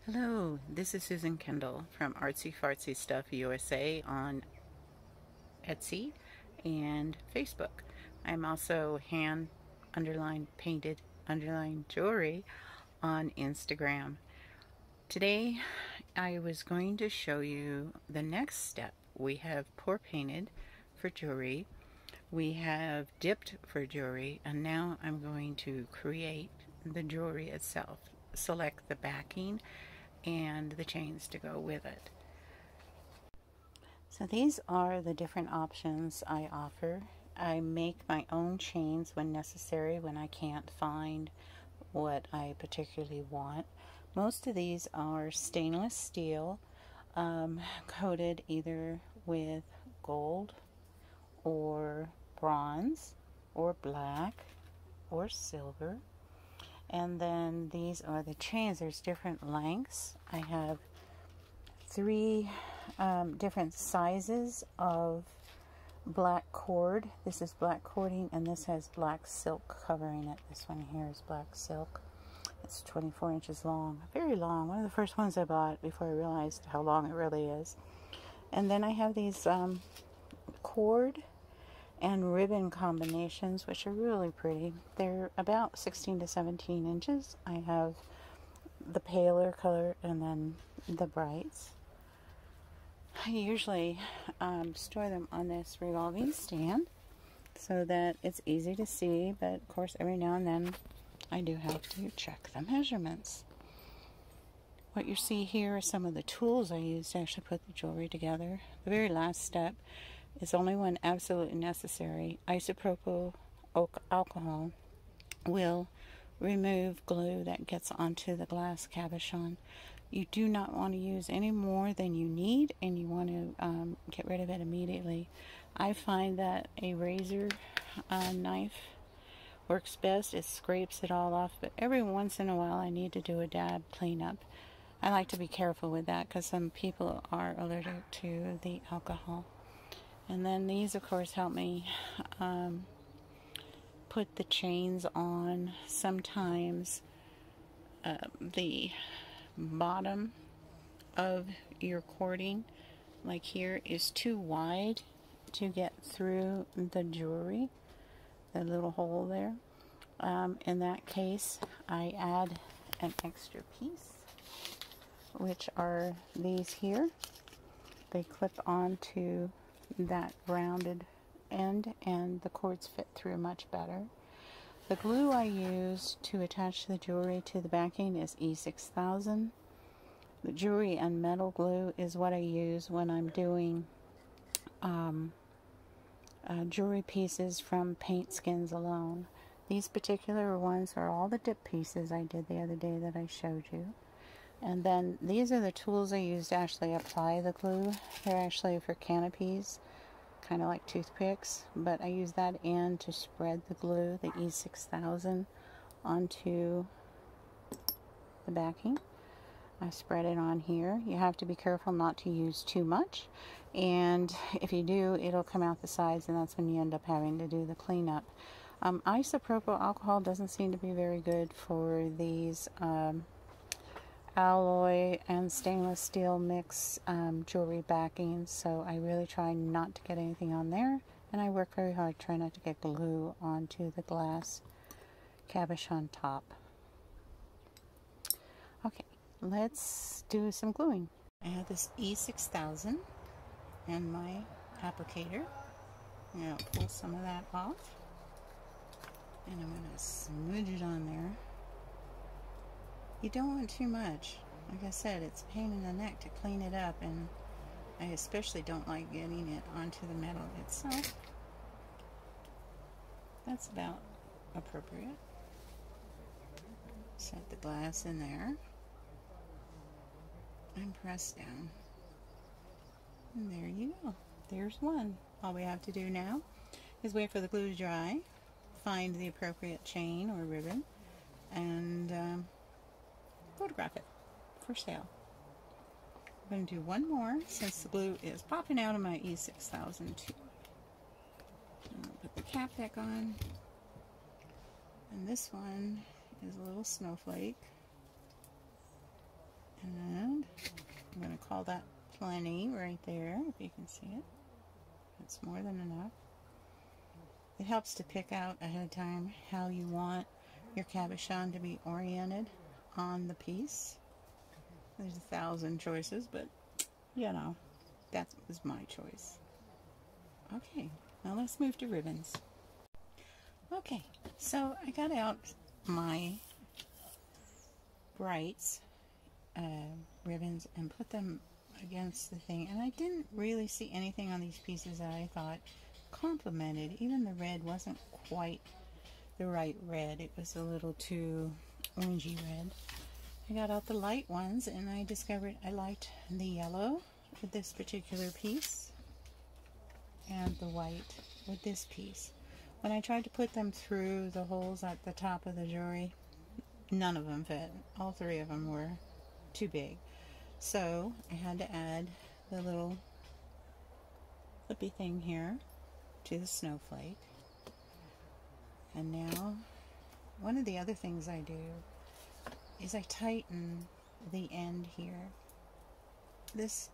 Hello, this is Susan Kendall from Artsy Fartsy Stuff USA on Etsy and Facebook. I'm also hand painted jewelry on Instagram. Today I was going to show you the next step. We have pour painted for jewelry, we have dipped for jewelry, and now I'm going to create the jewelry itself. Select the backing and the chains to go with it. So these are the different options I offer. I make my own chains when necessary, when I can't find what I particularly want. Most of these are stainless steel, coated either with gold or bronze or black or silver. And then these are the chains. There's different lengths. I have three different sizes of black cord. This is black cording, and this has black silk covering it. This one here is black silk. It's 24 inches long. Very long. One of the first ones I bought before I realized how long it really is. And then I have these cord and ribbon combinations, which are really pretty. They're about 16 to 17 inches. I have the paler color and then the brights. I usually store them on this revolving stand so that it's easy to see, but of course every now and then I do have to check the measurements. What you see here are some of the tools I use to actually put the jewelry together. The very last step is only when absolutely necessary. Isopropyl alcohol will remove glue that gets onto the glass cabochon. You do not want to use any more than you need, and you want to get rid of it immediately. I find that a razor knife works best. It scrapes it all off, but every once in a while I need to do a dab cleanup. I like to be careful with that because some people are allergic to the alcohol. And then these, of course, help me put the chains on. Sometimes the bottom of your cording, like here, is too wide to get through the jewelry, the little hole there. In that case, I add an extra piece, which are these here. They clip onto that rounded end, and the cords fit through much better. The glue I use to attach the jewelry to the backing is E6000. The jewelry and metal glue is what I use when I'm doing jewelry pieces from paint skins alone. These particular ones are all the dip pieces I did the other day that I showed you. And then these are the tools I use to actually apply the glue. They're actually for canopies, kind of like toothpicks, but I use that end to spread the glue, the E6000, onto the backing. I spread it on here. You have to be careful not to use too much, and if you do, it'll come out the sides, and that's when you end up having to do the cleanup. Isopropyl alcohol doesn't seem to be very good for these alloy and stainless steel mix jewelry backings, so I really try not to get anything on there, and I work very hard trying not to get glue onto the glass cabochon top. Okay, let's do some gluing. I have this E6000 and my applicator. I'm going to pull some of that off, and I'm going to smudge it on there. You don't want too much. Like I said, it's a pain in the neck to clean it up, and I especially don't like getting it onto the metal itself. That's about appropriate. Set the glass in there and press down. And there you go. There's one. All we have to do now is wait for the glue to dry, find the appropriate chain or ribbon, and photograph it for sale. I'm going to do one more since the glue is popping out of my E6000 too. I'll put the cap back on, and this one is a little snowflake, and call that plenty right there, if you can see it. It's more than enough. It helps to pick out ahead of time how you want your cabochon to be oriented on the piece. There's 1,000 choices, but you know, that was my choice. Okay, now let's move to ribbons. Okay, so I got out my Brights ribbons and put them against the thing, and I didn't really see anything on these pieces that I thought complemented. Even the red wasn't quite the right red. It was a little too orangey red. I got out the light ones and I discovered I liked the yellow with this particular piece and the white with this piece. When I tried to put them through the holes at the top of the jewelry, none of them fit. All three of them were too big. So I had to add the little flippy thing here to the snowflake. And now, one of the other things I do is I tighten the end here. This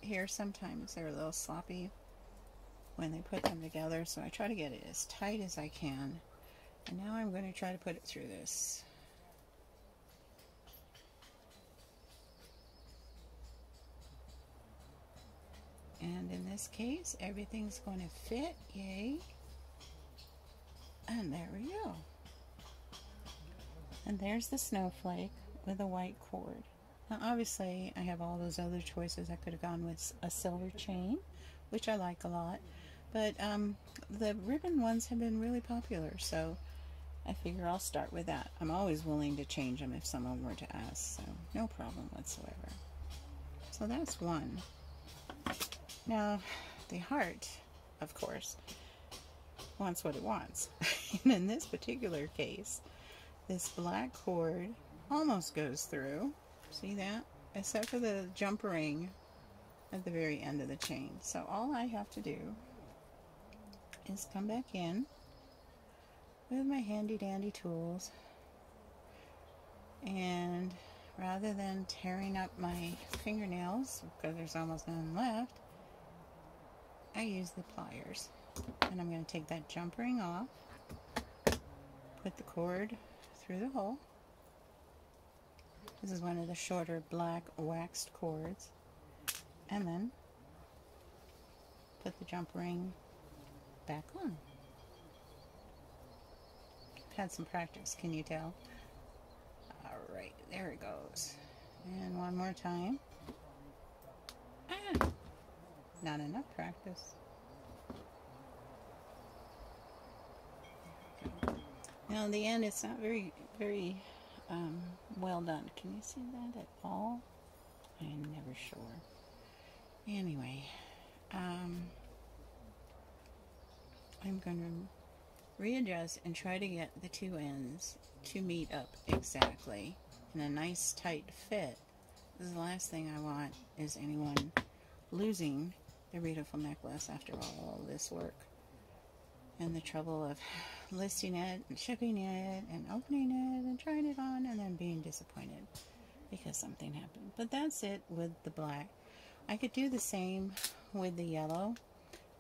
here, sometimes they're a little sloppy when they put them together, so I try to get it as tight as I can. And now I'm going to try to put it through this. And in this case, everything's going to fit. Yay! And there we go. And there's the snowflake with a white cord. Now obviously I have all those other choices. I could have gone with a silver chain, which I like a lot. But the ribbon ones have been really popular, so I figure I'll start with that. I'm always willing to change them if someone were to ask, so no problem whatsoever. So that's one. Now, the heart, of course, wants what it wants. And in this particular case, this black cord almost goes through. See that? Except for the jump ring at the very end of the chain. So all I have to do is come back in with my handy dandy tools, and rather than tearing up my fingernails, because there's almost none left, I use the pliers. And I'm going to take that jump ring off, put the cord through the hole. This is one of the shorter black waxed cords, and then put the jump ring back on. I've had some practice, can you tell? Alright, there it goes. And one more time. Not enough practice. Now in the end, it's not very well done. Can you see that at all? I'm never sure. Anyway, I'm going to readjust and try to get the two ends to meet up exactly in a nice tight fit. This is the last thing I want, is anyone losing their beautiful necklace after all this work and the trouble of listing it and shipping it and opening it and trying it on and then being disappointed because something happened. But that's it with the black. I could do the same with the yellow,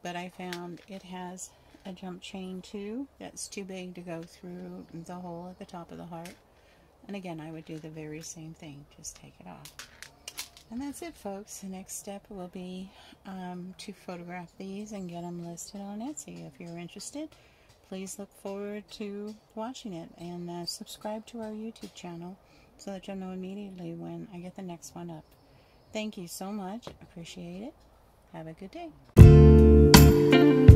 but I found it has a jump chain too that's too big to go through the hole at the top of the heart. And again, I would do the very same thing, just take it off. And that's it, folks. The next step will be to photograph these and get them listed on Etsy. If you're interested, please look forward to watching it, and subscribe to our YouTube channel so that you'll know immediately when I get the next one up. Thank you so much. Appreciate it. Have a good day.